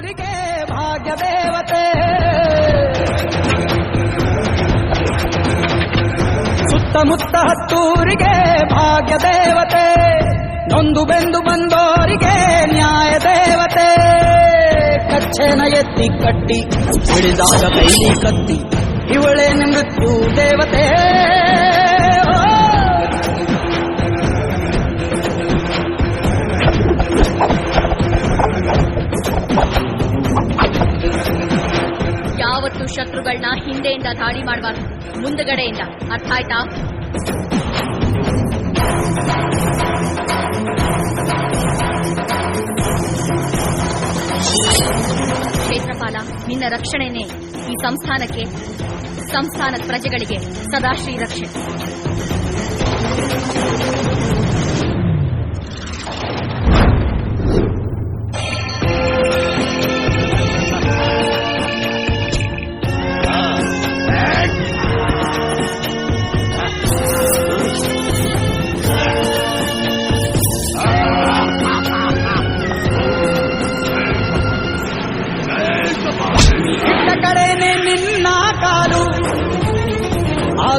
ಹತ್ತೂರಿಗೆ ಭಾಗ್ಯ ದೇವತೆ, ಸುತ್ತಮುತ್ತ ಹತ್ತೂರಿಗೆ ಭಾಗ್ಯ ದೇವತೆ, ನೊಂದು ಬೆಂದು ಬಂದೋರಿಗೆ ನ್ಯಾಯ ದೇವತೆ. ಕಚ್ಚೆನ ಎತ್ತಿ ಕಟ್ಟಿ ಹಿಡಿದಾಗ ಕೈಲಿ ಕತ್ತಿ, ಇವಳೇನು ಮೃತ್ಯು ದೇವತೆ. ಯಾವತ್ತು ಶತ್ರುಗಳನ್ನ ಹಿಂದೆಯಿಂದ ದಾಳಿ ಮಾಡಬಾರ್ದು, ಮುಂದಗಡೆಯಿಂದ. ಅರ್ಥ ಆಯ್ತಾ? ಕ್ಷೇತ್ರಪಾಲ, ನಿನ್ನ ರಕ್ಷಣೆನೇ ಈ ಸಂಸ್ಥಾನದ ಪ್ರಜೆಗಳಿಗೆ ಸದಾ ಶ್ರೀರಕ್ಷೆ.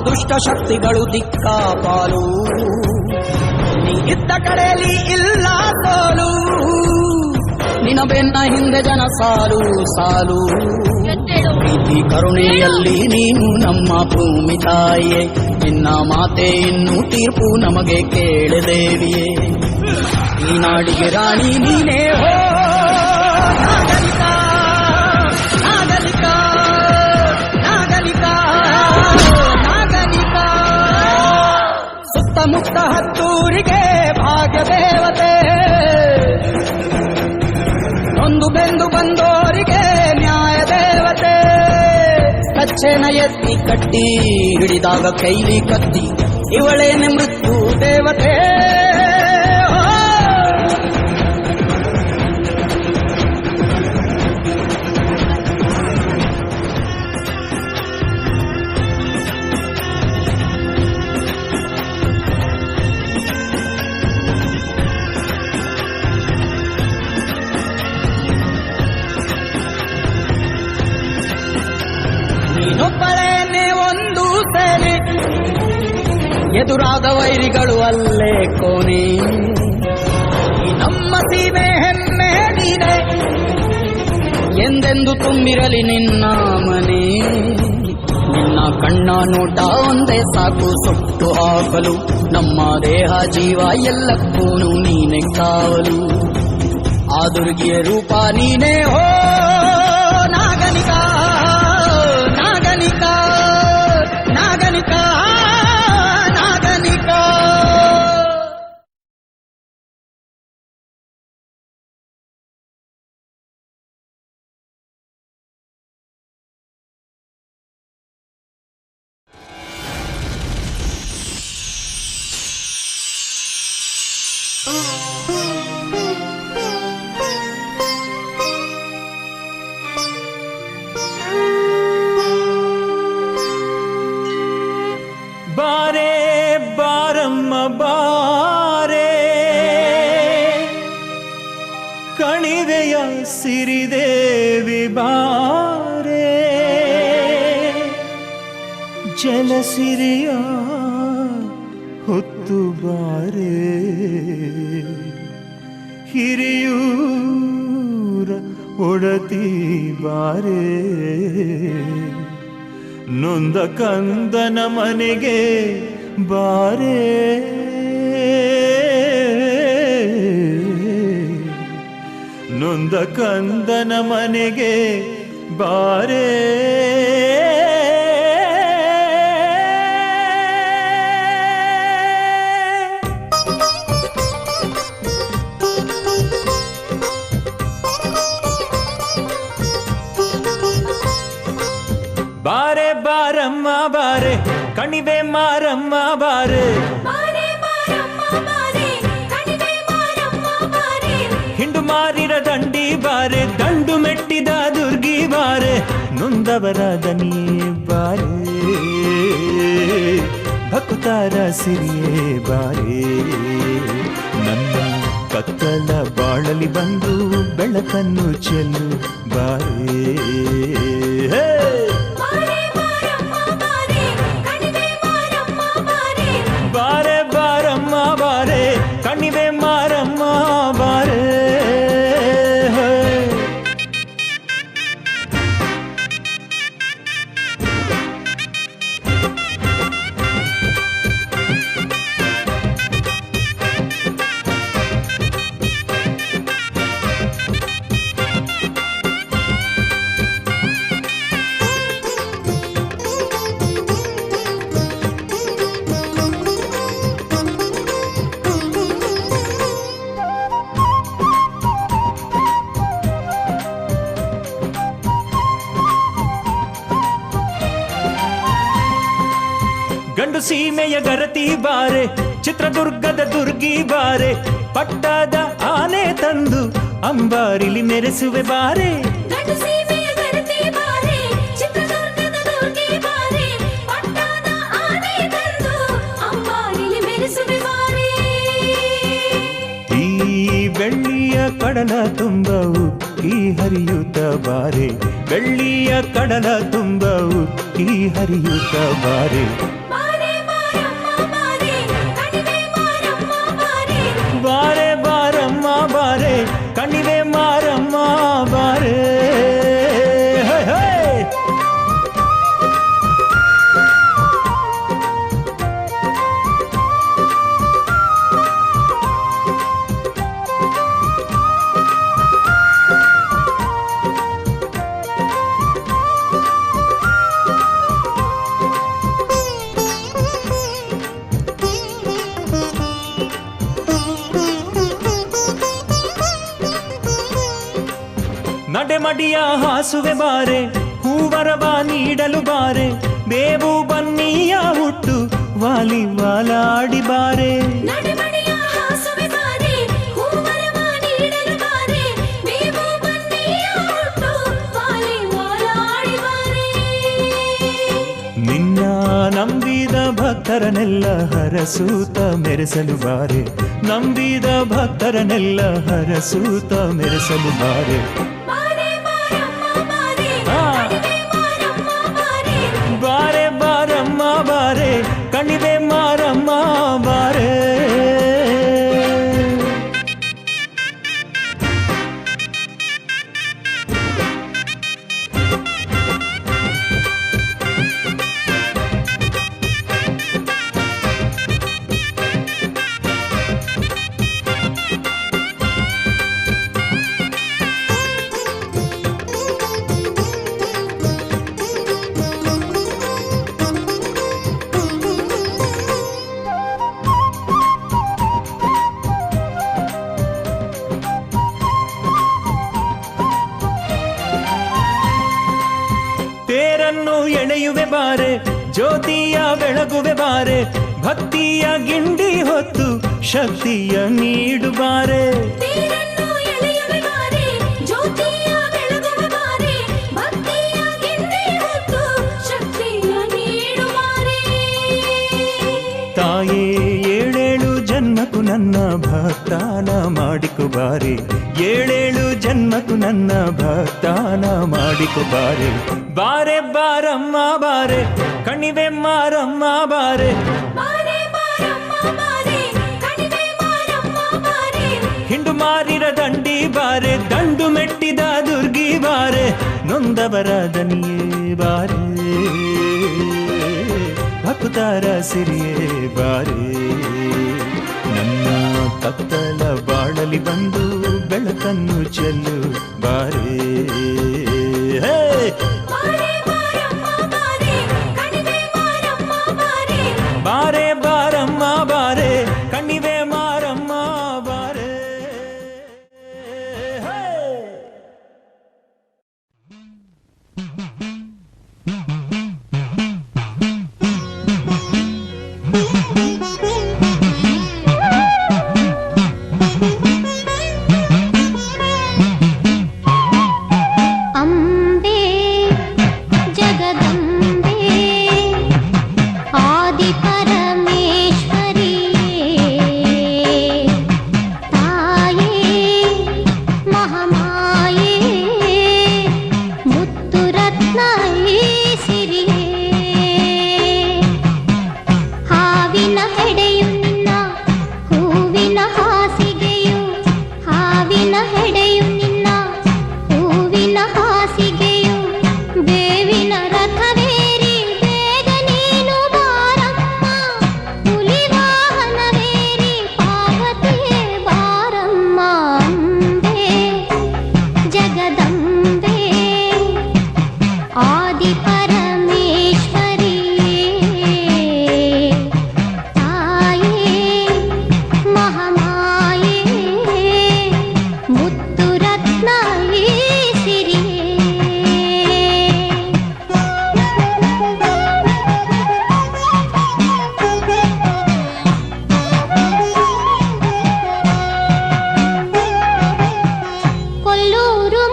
ದುಷ್ಟ ಶಕ್ತಿಗಳು ದಿಕ್ಕಾಪಾಲು, ನೀ ಇದ್ದ ಕಡೆಯಲ್ಲಿ ಇಲ್ಲ ಸೋಲು, ನಿನ್ನ ಬೆನ್ನ ಹಿಂದೆ ಜನ ಸಾಲು ಸಾಲು. ಪ್ರೀತಿ ಕರುಣೆಯಲ್ಲಿ ನೀನು ನಮ್ಮ ಭೂಮಿ ತಾಯಿಯೇ, ನಿನ್ನ ಮಾತೆ ಇನ್ನು ತೀರ್ಪು ನಮಗೆ ಕೇಳದೇವಿಯೇ. ಈ ನಾಡಿಗೆ ರಾಣಿ ನೀನೇ ಹೋ ನಾಗರಿಕ ನಾಗರಿಕ ನಾಗರಿಕ. ಸುತ್ತಮುತ್ತ ಹತ್ತೂರಿಗೆ ಭಾಗ್ಯ ದೇವತೆ, ನೊಂದು ಬೆಂದು ಬಂದೋರಿಗೆ ನ್ಯಾಯ ದೇವತೆ. ಕಚ್ಚೆನ ಎತ್ತಿ ಕಟ್ಟಿ ಹಿಡಿದಾಗ ಕೈಲಿ ಕತ್ತಿ, ಇವಳೇನೆ ಮೃತ್ಯು ದೇವತೆ. ನೀನೊಬ್ಬಳೇನೆ ಒಂದು ಸೇನೆ, ಎದುರಾದ ವೈರಿಗಳು ಅಲ್ಲೇ ಕೋನೆ. ಈ ನಮ್ಮ ಸೀಮೆ ಹೆಮ್ಮೆ ನೀನೆ, ಎಂದೆಂದು ತುಂಬಿರಲಿ ನಿನ್ನ ಮನೆ. ನಿನ್ನ ಕಣ್ಣ ನೋಟ ಒಂದೇ ಸಾಕು ಸುಟ್ಟು ಹಾಕಲು, ನಮ್ಮ ದೇಹ ಜೀವ ಎಲ್ಲಕ್ಕೂ ನೀನೆ ಕಾವಲು. ಆ ದುರ್ಗಿಯ ರೂಪ ನೀನೇ ಹೋ ನಾಗನಿಕ ನಾಗನಿಕ ನಾಗನಿಕ ನಾಗನಿಕ. ಬಾರೆ ಬಾರಮ್ಮ ಬಾರೆ, ಕಣಿವೆಯ ಸಿರಿದೇವಿ ಬಾರೆ. ಜಲಸಿರಿಯ ಹೊತ್ತು ಬಾರೆ, ಹಿರಿಯೂರ ಒಡತಿ ಬಾರೆ. ನೊಂದ ಕಂದನ ಮನೆಗೆ ಬಾರೆ, ನೊಂದ ಕಂದನ ಮನೆಗೆ ಬಾರೆ. ಬಾರೆ ಬಾರಮ್ಮ ಬಾರೆ, ಕಣಿವೆ ಮಾರಮ್ಮ ಬಾರೆ. ಹಿಂಡು ಮಾರಿರ ದಂಡಿ ಬಾರೆ, ದಂಡು ಮೆಟ್ಟಿದ ದುರ್ಗಿ ಬಾರೆ. ನೊಂದವರ ದನಿಯೇ ಬಾರೆ, ಭಕ್ತಾರ ಸಿರಿಯೇ ಬಾರೆ. ನನ್ನ ಕತ್ತಲ ಬಾಳಲಿ ಬಂದು ಬೆಳಕನ್ನು ಚೆಲ್ಲು ಬಾರೇ. ಬಾರೆ ಬಾರಮ್ಮ ಬಾರೆ ಕಣಿವೆ ಮಾರಮ್ಮ ಬಾರೆ. ಗಂಡು ಸೀಮೆಯ ಗರತಿ ಬಾರೆ ಚಿತ್ರದುರ್ಗದ ದುರ್ಗಿ ಬಾರೆ. ಪಟ್ಟದ ಆನೆ ತಂದು ಅಂಬಾರಿಲಿ ಮೆರೆಸುವೆ ಬಾರೆ. ಈ ಬೆಳ್ಳಿಯ ಕಡಲ ತುಂಬ ಉಕ್ಕಿ ಹರಿಯುತ್ತ ಬಾರೆ. ಬೆಳ್ಳಿಯ ಕಡಲ ತುಂಬ ಉಕ್ಕಿ ಹರಿಯುತ್ತ ಬಾರೆ. ಬಾರೆ ಬಾರಮ್ಮ ಬಾರೆ ಕಣಿವೆ ಮಾರಮ್ಮ ಬಾರೆ. ನಡೆಮಡಿಯ ಹಾಸುವೆ ಬಾರೆ ಹೂವರವ ನೀಡಲು ಬಾರೆ. ಬೇವು ಬನ್ನಿಯ ಹುಟ್ಟು ವಾಲಿ ವಾಲಾಡಿ ಬಾರೆ. ನಿನ್ನ ನಂಬಿದ ಭಕ್ತರನೆಲ್ಲ ಹರಸೂತ ಮೆರೆಸಲು ಬಾರೆ. ನಂಬಿದ ಭಕ್ತರನೆಲ್ಲ ಹರಸೂತ ಮೆರೆಸಲು ಬಾರೆ. ಬಾರೆ ಬಾರಮ್ಮ ಬಾರೆ ಕಣಿವೆ ಮಾರಮ್ಮ ಬಾರೆ. ತೇರನ್ನು ಎಳೆಯುವೆ ಬಾರೆ ಜ್ಯೋತಿಯ ಬೆಳಗುವೆ ಬಾರೆ. ಭಕ್ತಿಯ ಗಿಂಡಿ ಹೊತ್ತು ಶಕ್ತಿಯ ನೀಡು ಬಾರೆ. ತಾಯೇ ಏಳೇಳು ಜನ್ಮಕ್ಕೂ ನನ್ನ ಭಕ್ತಾನ ಮಾಡಿಕೊ ಬಾರೆ. ಏಳೇಳು ಜನ್ಮಕ್ಕೂ ನನ್ನ ಭಕ್ತಾನ ಮಾಡಿಕೊ ಬಾರೆ. ಬಾರೆ ಬಾರಮ್ಮ ಬಾರೆ ಕಣಿವೆ ಮಾರಮ್ಮ ಬಾರೆ. ಹಿಂಡು ಮಾರಿರ ದಂಡಿ ಬಾರೆ ದಂಡು ಮೆಟ್ಟಿದ ದುರ್ಗಿ ಬಾರೆ. ನೊಂದವರ ದನಿಯೇ ಬಾರೆ ಭಕ್ತಾರ ಸಿರಿಯೇ ಬಾರೆ. ನನ್ನ ಕತ್ತಲ ಬಾಳಲಿ ಬಂದು ಬೆಳಕನ್ನು ಚೆಲ್ಲು ಬಾರೆ. ಬಾರೆ ಬಾರಮ್ಮ ಬಾರೆ ಕಣಿವೆ ಮಾರಮ್ಮ ಬಾರೆ.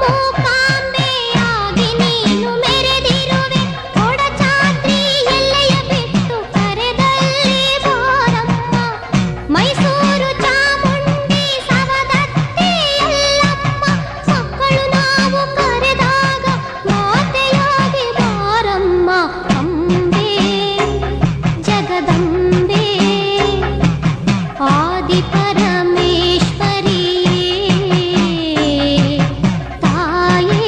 ಮೂಕಾಂಬೆಯಾಗಿ ನೀನು ಮೆರೆದಿರುವೆ ಕೊಡಚಾದ್ರಿ ಎಲ್ಲೆಯ ಬಿಟ್ಟು ಕರೆದಲ್ಲಿ ಬಾರಮ್ಮ ಮೈಸೂರು ಚಾಮುಂಡಿ ಸವದತ್ತಿ ಎಲ್ಲಮ್ಮ ಮಕ್ಕಳು ನಾವು ಕರೆದಾಗ ಮಾತೆಯಾಗಿ ಬಾರಮ್ಮ ಅಂಬೆ ಜಗದಂಬೆ ಆದಿ ಪರಮೇಶ್ವರಿಯೇ ತಾಯೇ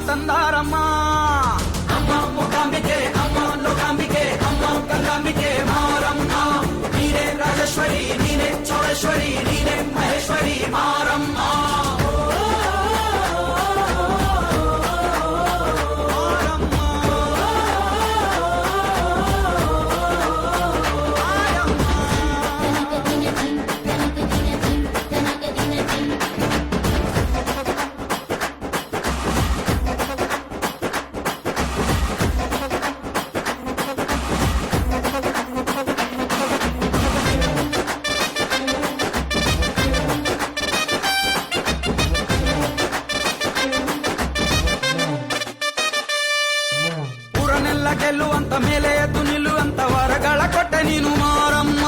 ತಂದಾರಮ್ಮ. ಅಮ್ಮ ಮೂಕಾಂಬಿಕೆ, ಅಮ್ಮ ಲೋಕಾಂಬಿಕೆ, ಅಮ್ಮ ಗಂಗಾಂಬಿಕೆ ಮಾರಮ್ಮ. ನೀನೇ ರಾಜೇಶ್ವರಿ, ನೀನೇ ಚೌಡೇಶ್ವರಿ, ನೀನೇ ಮಹೇಶ್ವರಿ ಮಾರಮ್ಮ. ಗೆಲ್ಲುವಂತ ಮೇಲೆ ಎದ್ದು ನಿಲ್ಲುವಂತ ವರಗಳ ಕೊಟ್ಟೆ ನೀನು ಮಾರಮ್ಮ.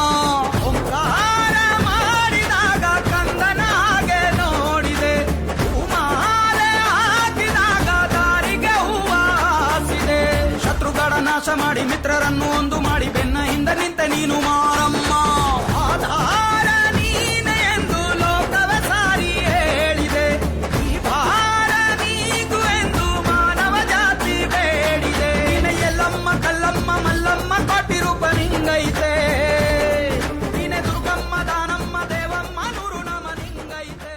ಓಂಕಾರ ಮಾಡಿದಾಗ ಕಂದನ ಹಾಗೆ ನೋಡಿದೆ, ಹೂಮಾಲೆ ಹಾಕಿದಾಗ ದಾರಿಗೆ ಹೂವ ಹಾಸಿದೆ. ಶತ್ರುಗಳ ನಾಶ ಮಾಡಿ ಮಿತ್ರರನ್ನು ಒಂದು ಮಾಡಿ ಬೆನ್ನ ಹಿಂದೆ ನಿಂತೆ ನೀನು ಮಾರಮ್ಮ. ಆಧಾರ ನೀನೆ ಎಂದು ಲೋಕವೇ ಸಾರಿ ಹೇಳಿದೆ, ಈ ಭಾರ ನೀಗು ಎಂದು ಮಾನವ ಜಾತಿ ಬೇಡಿದೆ. ಎಲ್ಲಮ್ಮ ಕಲ್ಲಮ್ಮ ಮಲ್ಲಮ್ಮ ಕೋಟಿ ರೂಪ ನಿಂಗೈತೆ, ನೀನೆ ದುರ್ಗಮ್ಮ ದಾನಮ್ಮ ದೇವಮ್ಮ ನೂರು ನಮ ನಿಂಗೈತೆ.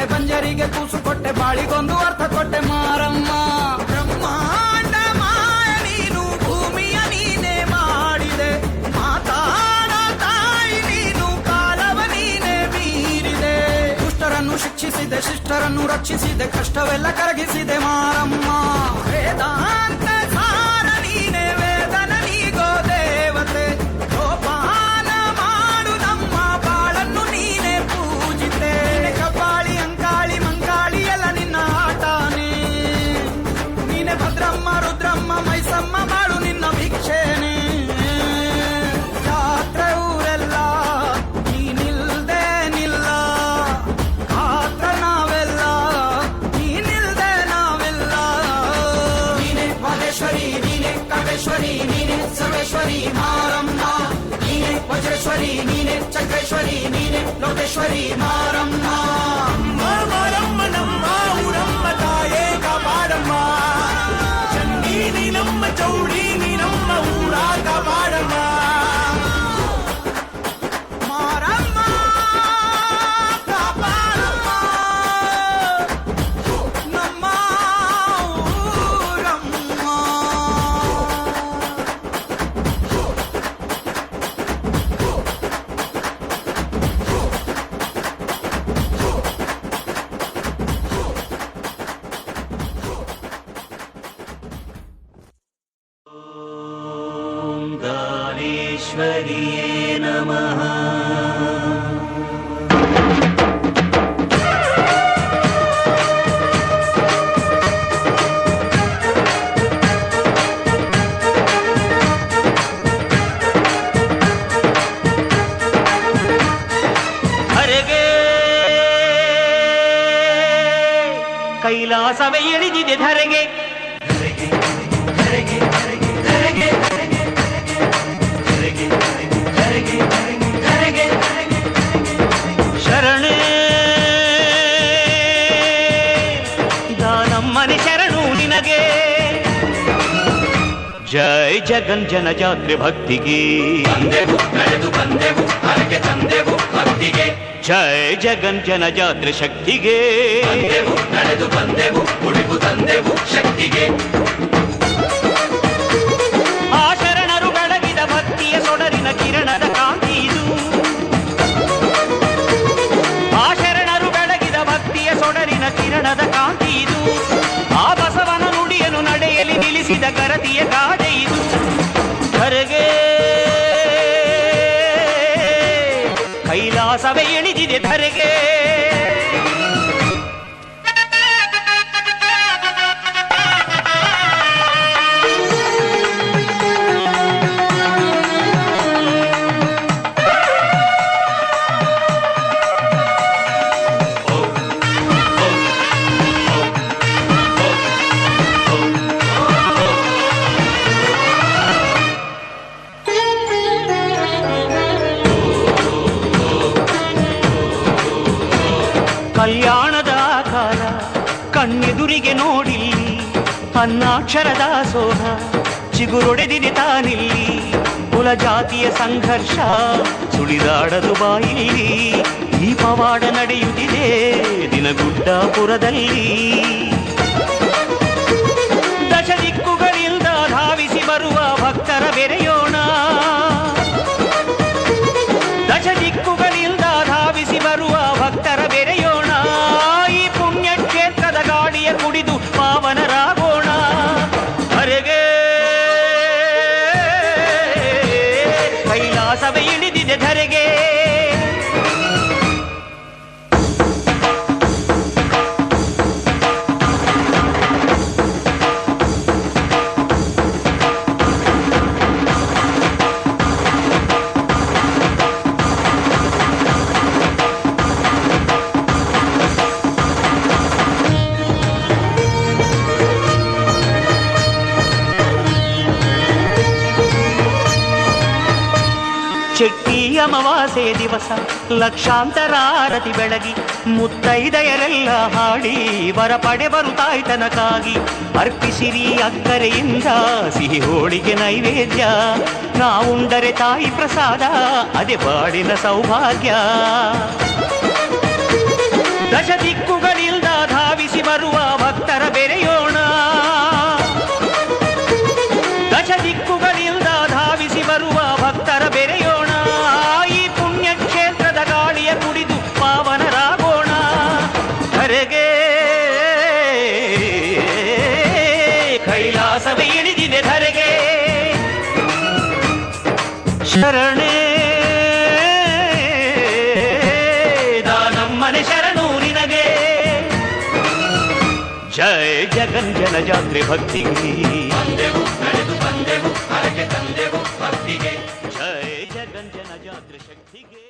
ಕೊಟ್ಟೆ ಬಂಜರಿಗೆ ಕೂಸು ಕೊಟ್ಟೆ ಬಾಳಿಗೊಂದು ಅರ್ಥ ಕೊಟ್ಟೆ ಮಾರಮ್ಮ. ಬ್ರಹ್ಮಾಂಡ ಮಾಯ ನೀನು ಭೂಮಿಯ ನೀನೇ ಮಾಡಿದೆ, ಮಾತಾಡ ತಾಯಿ ನೀನು ಕಾಲವ ನೀನೇ ಮೀರಿದೆ. ದುಷ್ಟರನ್ನು ಶಿಕ್ಷಿಸಿದೆ, ಶಿಷ್ಟರನ್ನು ರಕ್ಷಿಸಿದೆ, ಕಷ್ಟವೆಲ್ಲ ಕರಗಿಸಿದೆ ಮಾರಮ್ಮ. ವೇದಾಂತ ಸಾರ ನೀನೇ, ವೇದನ ನೀಗೋ ದೇವತೆ, ಜೋಪಾನ ಮಾಡು ನಮ್ಮ ಬಾಳನ್ನು ನೀನೇ ಪೂಜಿತೆ. ಕಬ್ಬಾಳಿ ಅಂಕಾಳಿ ಮಂಕಾಳಿ ಎಲ್ಲ ನಿನ್ನ ಆಟಾನೆ, ನೀನೆ ಭದ್ರಮ್ಮ ರುದ್ರಮ್ಮ ಮೈಸಮ್ಮ ಮಾಡು ನಿನ್ನ ಭಿಕ್ಷೇನೆ. ಜಾತ್ರೆ ಊರೆಲ್ಲ ನೀನಿಲ್ದೆ ನಿಲ್ಲ, ಆತ್ರ ನಾವೆಲ್ಲ ನೀನಿಲ್ದೆ ನಾವೆಲ್ಲ. ನೀನೆ ವಾದೇಶ್ವರಿ, ನೀನೆ ಕಾಮೇಶ್ವರಿ, ನೀನೆ ಸರ್ವೇಶ್ವರಿ ಮಾರಮ್ಮ. ನೀನೆ ವಜ್ರೇಶ್ವರಿ, ನೀನೆ ಚಕ್ರೇಶ್ವರಿ, ನೀನೆ ಲೋಟೇಶ್ವರಿ ಮಾರಮ್ಮ. ಮಾರಮ್ಮ ನಮ್ಮ ಊರಮ್ಮ ತಾಯೇ ಕಾಪಾಡಮ್ಮ, ಚಂಡಿ ನೀ ನಮ್ಮ ಚೌಡಿ ನೀ ನಮ್ಮ ಊರ ಕಾಪಾಡಮ್ಮ. ಮಾರಮ್ಮ ಕಾಪಾಡಮ್ಮ ನಮ್ಮ ಊರಮ್ಮ. ದಾನೇಶ್ವರಿಯೇ ನಮಃ. ಧರೆಗೆ ಕೈಲಾಸವೇ ಇಳಿದಿದೆ ಧರೆಗೆ, ಧರೆಗೆ ಧರೆಗೆ ಧರೆಗೆ ಧರೆಗೆ ಧರೆಗೆ ಧರೆಗೆ ಧರೆಗೆ ಧರೆಗೆ ಶರಣೇ ದಾನಮ್ಮನೆ ಶರಣು ನಿನಗೆ. ಜೈ ಜಗನ್ ಜನ ಜಾತ್ರೆ ಭಕ್ತಿಗೆ ಬಂದೆವು, ನಡೆದು ಬಂದೆವು, ಹರಕೆ ತಂದೆವು ಭಕ್ತಿಗೆ. ಜೈ ಜಗನ್ ಜನ ಜಾತ್ರೆ ಶಕ್ತಿಗೆ ಬಂದೆವು, ನಡೆದು ಬಂದೆವು, ಉಳಿವು ತಂದೆವು ಶಕ್ತಿಗೆ. ಆ ಶರಣರು ಬೆಳಗಿದ ಭಕ್ತಿಯ ಸೊಡರಿನ ಕಿರಣದ ಕಾಂತಿ ಇದು, ಆ ಶರಣರು ಬೆಳಗಿದ ಭಕ್ತಿಯ ಸೊಡರಿನ ಕಿರಣದ ಕಾಂತಿ ಇದು. ಆ ಬಸವನ ನುಡಿಯನ್ನು ನಡೆಯಲಿ ನಿಲ್ಲಿಸಿದ ಗರತಿಯ ಗಾದೆ ಇದು. ಧರೆಗೆ ಕೈಲಾಸವೇ ಇಳಿದಿದೆ ಧರೆಗೆ. ಕಲ್ಯಾಣದ ಆಕಾರ ಕಣ್ಣೆದುರಿಗೆ ನೋಡಿಲ್ಲಿ, ಅನ್ನಾಕ್ಷರದ ಸೋಹ ಚಿಗುರೊಡೆದಿದೆ ತಾನಿಲ್ಲಿ. ಕುಲ ಜಾತಿಯ ಸಂಘರ್ಷ ಸುಳಿದಾಡದು ಬಾಯಿಲ್ಲಿ, ಈ ಪವಾಡ ನಡೆಯುತ್ತಿದೆ ದಿನಗುಡ್ಡಾಪುರದಲ್ಲಿ. ದಶ ದಿಕ್ಕುಗಳಿಂದ ಧಾವಿಸಿ ಬರುವ ಭಕ್ತರ ಬೆರೆಯೋಣ, ದಶ ದಿಕ್ಕುಗಳಿಂದ ಧಾವಿಸಿ ಬರುವ ಭಕ್ತರ ಬೆರೆಯೋಣ. ಈ ಪುಣ್ಯ ಕ್ಷೇತ್ರದ ಗಾಳಿಯ ಕುಡಿದು ಪಾವನರಾಗೋಣ. ಧರೆಗೆ ಕೈಲಾಸವೇ ಇಳಿದಿದೆ ಧರೆಗೆ. ಚೆಟ್ಟಿ ಅಮಾವಾಸ್ಯೆ ದಿವಸ ಲಕ್ಷಾಂತರ ಆರತಿ ಬೆಳಗಿ, ಮುತ್ತೈದೆಯರೆಲ್ಲ ಹಾಡಿ ವರ ಪಡೆ ಬರುತ್ತಾಯ್ತನಕ್ಕಾಗಿ. ಅರ್ಪಿಸಿರಿ ಅಕ್ಕರೆಯಿಂದ ಸಿಹಿ ಹೋಳಿಗೆ ನೈವೇದ್ಯ, ನಾವುಂಡರೆ ತಾಯಿ ಪ್ರಸಾದ ಅದೇ ಬಾಡಿನ ಸೌಭಾಗ್ಯ. ದಶ ದಿಕ್ಕುಗಳಿಂದ ಧಾವಿಸಿ ಬರುವ ಭಕ್ತರ ಬೆರೆಯೋಣ. ದಶ ದಿಕ್ಕುಗಳಿಂದ ಧಾವಿಸಿ ಬರುವ ಭಕ್ತರ ಬೆರೆಯೋಣ. ಈ ಪುಣ್ಯ ಕ್ಷೇತ್ರದ ಗಾಳಿಯ ಕುಡಿದು ಪಾವನರಾಗೋಣ. ಧರೆಗೆ ಕೈಲಾಸವೇ ಇಳಿದಿದೆ ಧರೆಗೆ. ಶರಣೆ ದಾನಮ್ಮನೆ ಶರಣು ನಿನಗೆ. ಜಯ ಜಗಂಜನ ಜಾತ್ರೆ ಭಕ್ತಿಗೆ ಬಂದೆವು ನಡೆದು ಬಂದೆವು ಹರಕೆ ತಂದೆವು ಭಕ್ತಿಗೆ. ಜಯ ಜಗಂಜನ ಜಾತ್ರೆ ಶಕ್ತಿಗೆ.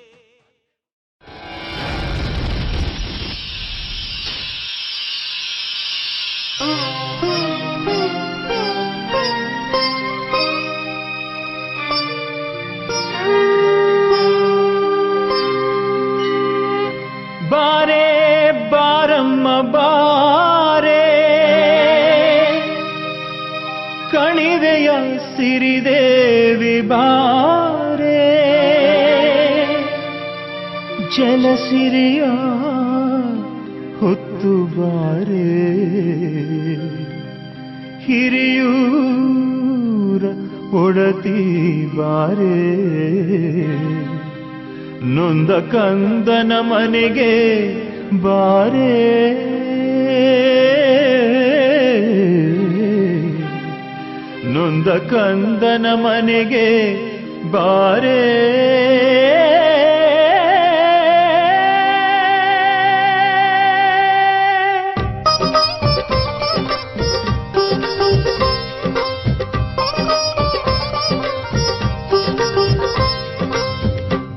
ಬಾರೆ ಬಾರಮ್ಮ ಬಾರೆ ಕಣಿವೆಯ ಸಿರಿದೇವಿ ಬಾರೆ ಜಲಸಿರಿಯ ಹೊತ್ತು ಬಾರೆ ಹಿರಿಯೂರ ಒಡತಿ ಬಾರೆ ನೊಂದ ಕಂದನ ಮನೆಗೆ ಬಾರೆ ನೊಂದ ಕಂದನ ಮನೆಗೆ ಬಾರೆ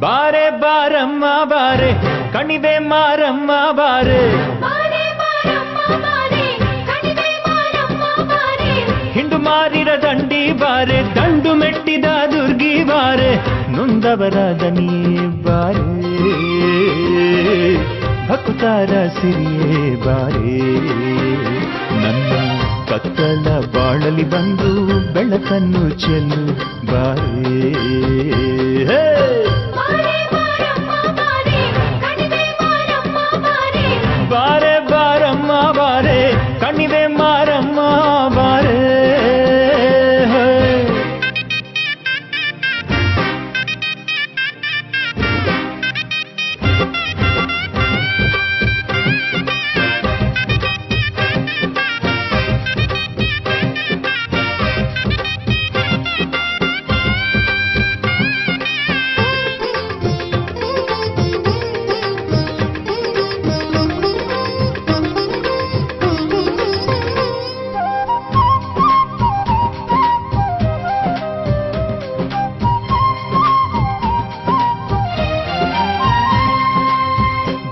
ಬಾರೆ ಬಾರಮ್ಮ ಬಾರೆ ಕಣಿವೆ ಮಾರಮ್ಮ ಬಾರೆ ಹಿಂಡು ಮಾರಿರ ದಂಡಿ ಬಾರೆ ದಂಡು ಮೆಟ್ಟಿದ ದುರ್ಗಿ ಬಾರೆ ನೊಂದವರ ದನಿಯೇ ಬಾರೆ ಭಕ್ತಾರ ಸಿರಿಯೇ ಬಾರೆ ನನ್ನ ಕತ್ತಲ ಬಾಳಲಿ ಬಂದು ಬೆಳಕನ್ನು ಚೆಲ್ಲು ಬಾರೆ. ಬಾರೆ ಬಾರಮ್ಮ ಬಾರೆ ಕಣಿವೆ ಮಾರಮ್ಮ ಬಾರೆ.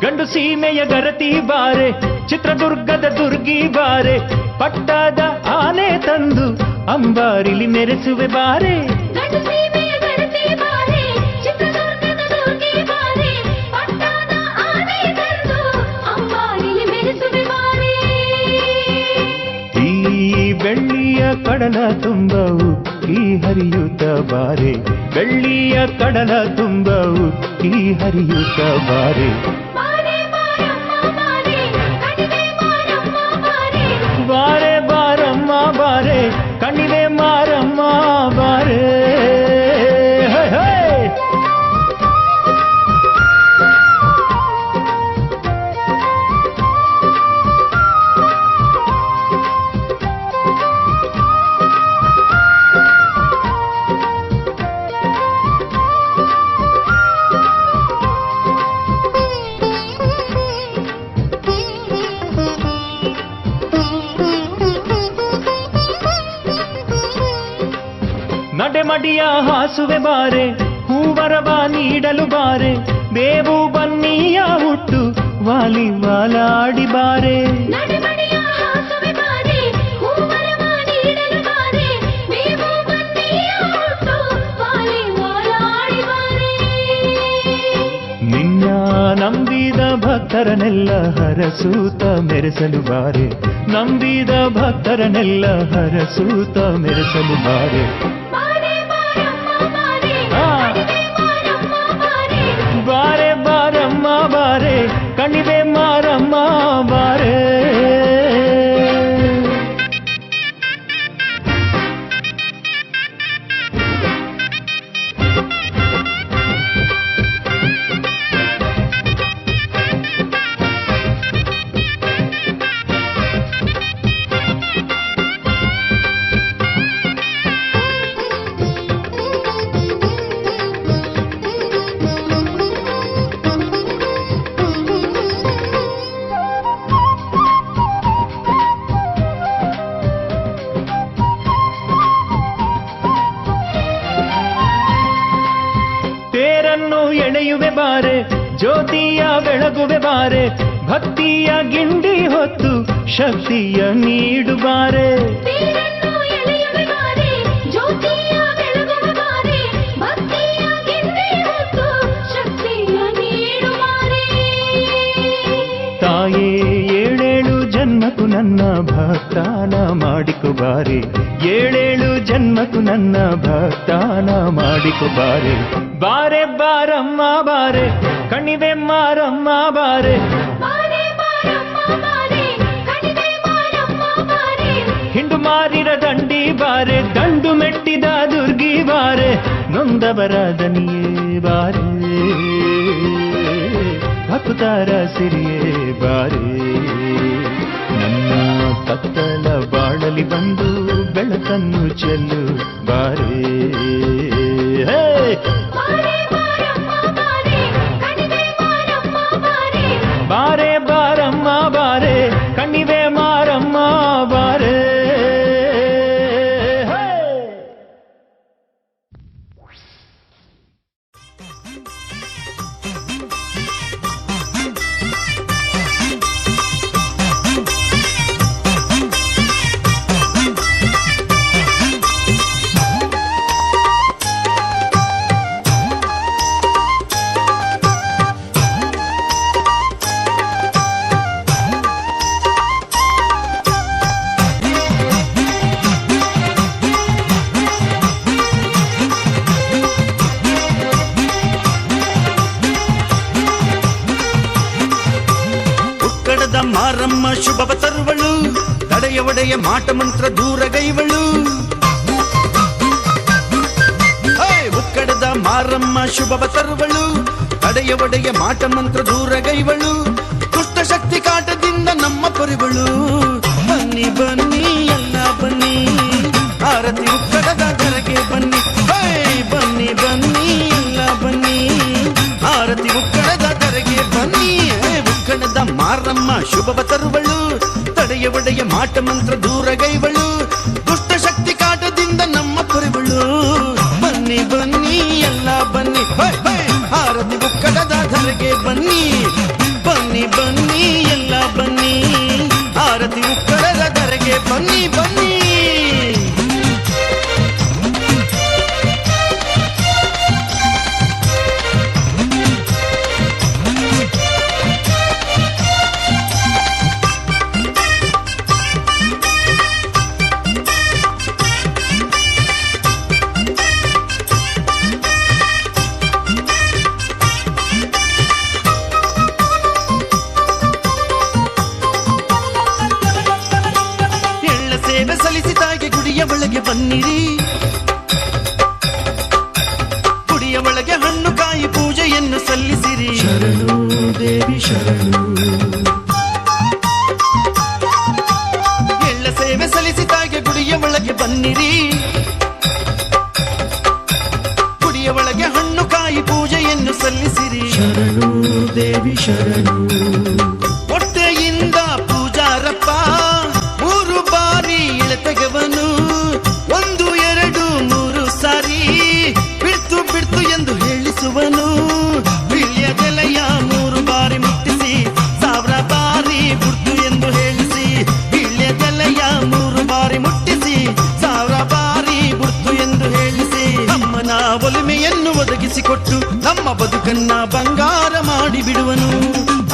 ಗಂಡು ಸೀಮೆಯ ಗರತಿ ಬಾರೆ ಚಿತ್ರದುರ್ಗದ ದುರ್ಗಿ ಬಾರೆ ಪಟ್ಟದ ಆನೆ ತಂದು ಅಂಬಾರಿಲಿ ಮೆರೆಸುವೆ ಬಾರೆ. ಈ ಬೆಳ್ಳಿಯ ಕಡಲ ತುಂಬ ಉಕ್ಕಿ ಹರಿಯುತ್ತ ಬಾರೆ ಬೆಳ್ಳಿಯ ಕಡಲ ತುಂಬ ಉಕ್ಕಿ ಹರಿಯುತ್ತ ಬಾರೆ. ಬಾರೆ ಬಾರಮ್ಮ ಬಾರೆ ಕಣಿವೆ ಮಾರಮ್ಮ ಬಾರೆ. ನಡೆಮಡಿಯ ಹಾಸುವೆ ಬಾರೆ ಹೂವರವ ನೀಡಲು ಬಾರೆ ಬೇವು ಬನ್ನಿಯ ಹುಟ್ಟು ವಾಲಿ ವಾಲಾಡಿ ಬಾರೆ. ನಿನ್ನ ನಂಬಿದ ಭಕ್ತರನೆಲ್ಲ ಹರಸೂತ ಮೆರೆಸಲು ಬಾರೆ ನಂಬಿದ ಭಕ್ತರನೆಲ್ಲ ಹರಸೂತ ಮೆರೆಸಲು ಬಾರೆ. ಬಾರೆ ಬಾರಮ್ಮ ಬಾರೆ ಕಣಿವೆ ಮಾರಮ್ಮ ಎಳೆಯುವೆ ಬಾರೆ, ಜ್ಯೋತಿಯ ಬೆಳಗುವೆ ಬಾರೆ, ಭಕ್ತಿಯ ಗಿಂಡಿ ಹೊತ್ತು ಶಕ್ತಿಯ ನೀಡುಬಾರೆ. ತಾಯೇ ಏಳೇಳು ಜನ್ಮಕ್ಕೂ ನನ್ನ ಭಕ್ತಾನ ಮಾಡಿಕೊಬಾರೆ, ಏಳೇಳು ಜನ್ಮಕ್ಕೂ ನನ್ನ ಭಕ್ತಾನ ಮಾಡಿಕೊಬಾರೆ. ಬಾರೆ ಬಾರಮ್ಮ ಬಾರೆ, ಕಣಿವೆ ಮಾರಮ್ಮ ಬಾರೆ, ಹಿಂಡು ಮಾರಿರ ದಂಡಿ ಬಾರೆ, ದಂಡು ಮೆಟ್ಟಿದ ದುರ್ಗಿ ಬಾರೆ, ನೊಂದವರ ದನಿಯೇ ಬಾರೆ, ಭಕ್ತಾರ ಸಿರಿಯೇ ಬಾರೆ. ನನ್ನ ಕತ್ತಲ ಬಾಳಲಿ ಬಂದು ಬೆಳಕನ್ನು ಚೆಲ್ಲು ಬಾರೆ. ಬಾರೆ ಬಾರಮ್ಮ ಬಾರೆ, ಕಣಿವೆ ಮಾರಮ್ಮ ಬಾರೆ. ಮಾರಮ್ಮ ಶುಭವ ತರುವಳು, ತಡೆಯ ಒಡೆಯ ಮಾಟ ಮಂತ್ರ ದೂರಗೈವಳು. ಉಕ್ಕಡದ ಮಾರಮ್ಮ ಶುಭವ ತರುವಳು, ತಡೆಯ ಒಡೆಯ ಮಾಟ ಮಂತ್ರ ದೂರಗೈವಳು. ದುಷ್ಟ ಶಕ್ತಿ ಕಾಟದಿಂದ ನಮ್ಮ ಪೊರೆವಳು. ಬನ್ನಿ ಬನ್ನಿ ಎಲ್ಲ ಬನ್ನಿ, ಆರತಿ ಉಕ್ಕಡದ ಧರೆಗೆ ಬನ್ನಿ. ಬನ್ನಿ ಬನ್ನಿ ಎಲ್ಲ ಬನ್ನಿ, ಆರತಿ ಉಕ್ಕಡದ ಧರೆಗೆ ಬನ್ನಿ. ಉಕ್ಕಡದ ಮಾರಮ್ಮ ಶುಭವ ತರುವಳು, ತಡೆಯ ಒಡೆಯ ಮಾಟ ಮಂತ್ರ ದೂರಗೈವಳು. ದುಷ್ಟ ಶಕ್ತಿ ಕಾಟದಿಂದ ನಮ್ಮ ಪೊರೆವಳು. ಬನ್ನಿ ಬನ್ನಿ ಎಲ್ಲ ಬನ್ನಿ, ಆರತಿ ಉಕ್ಕಡದ ಧರೆಗೆ ಬನ್ನಿ. ಬನ್ನಿ ಬನ್ನಿ ಎಲ್ಲ ಬನ್ನಿ, ಆರತಿ ಉಕ್ಕಡದ ಧರೆಗೆ ಬನ್ನಿ ಬನ್ನಿ. ಸಲ್ಲಿಸಿದಾಗೆ ಗುಡಿಯ ಒಳಗೆ ಬನ್ನಿರಿ, ಗುಡಿಯ ಒಳಗೆ ಹಣ್ಣು ಕಾಯಿ ಪೂಜೆಯನ್ನು ಸಲ್ಲಿಸಿರಿ. ಶರಣು ದೇವಿ ಶರಣು. ಎಳ್ಳ ಸೇವೆ ಸಲ್ಲಿಸಿದಾಗೆ ಗುಡಿಯ ಒಳಗೆ ಬನ್ನಿರಿ, ಗುಡಿಯ ಒಳಗೆ ಹಣ್ಣು ಕಾಯಿ ಪೂಜೆಯನ್ನು ಸಲ್ಲಿಸಿರಿ. ಶರಣು ದೇವಿ ಶರಣು. ಹೊಟ್ಟೆಯಿಂದ ಪೂಜಾರಪ್ಪ ತೆಗವನು, ಒಂದು ಎರಡು ಮೂರು ಸಾರಿ ಬಿಡ್ತು ಬಿಡ್ತು ಎಂದು ಹೇಳಿಸುವನು. ಬಿಳಿಯದೆಲೆಯ ಮೂರು ಬಾರಿ ಮುಟ್ಟಿಸಿ, ಸಾವಿರ ಬಾರಿ ಬಿಡ್ತು ಎಂದು ಹೇಳಿಸಿ. ಬಿಳಿಯದೆಲೆಯ ಮೂರು ಬಾರಿ ಮುಟ್ಟಿಸಿ, ಸಾವಿರ ಬಾರಿ ಬಿಡ್ತು ಎಂದು ಹೇಳಿಸಿ. ಅಮ್ಮನ ಒಲಿಮೆಯನ್ನು ಒದಗಿಸಿಕೊಟ್ಟು ನಮ್ಮ ಬದುಕನ್ನ ಬಂಗಾರ ಮಾಡಿ ಬಿಡುವನು.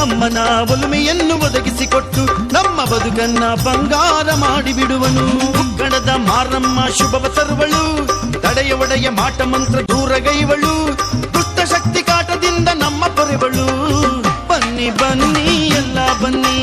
ಅಮ್ಮನ ಒಲುಮೆಯನ್ನು ಒದಗಿಸಿಕೊಟ್ಟು ನಮ್ಮ ಬದುಕನ್ನ ಬಂಗಾರ ಮಾಡಿ ಬಿಡುವನು. ಉಕ್ಕಡದ ಮಾರಮ್ಮ ಶುಭವ ತರುವಳು, ತಡೆಯ ಒಡೆಯ ಮಾಟ ಮಂತ್ರ ದೂರಗೈವಳು. ದುಷ್ಟ ಶಕ್ತಿ ಕಾಟದಿಂದ ನಮ್ಮ ಪೊರೆವಳು. ಬನ್ನಿ ಬನ್ನಿ ಎಲ್ಲ ಬನ್ನಿ,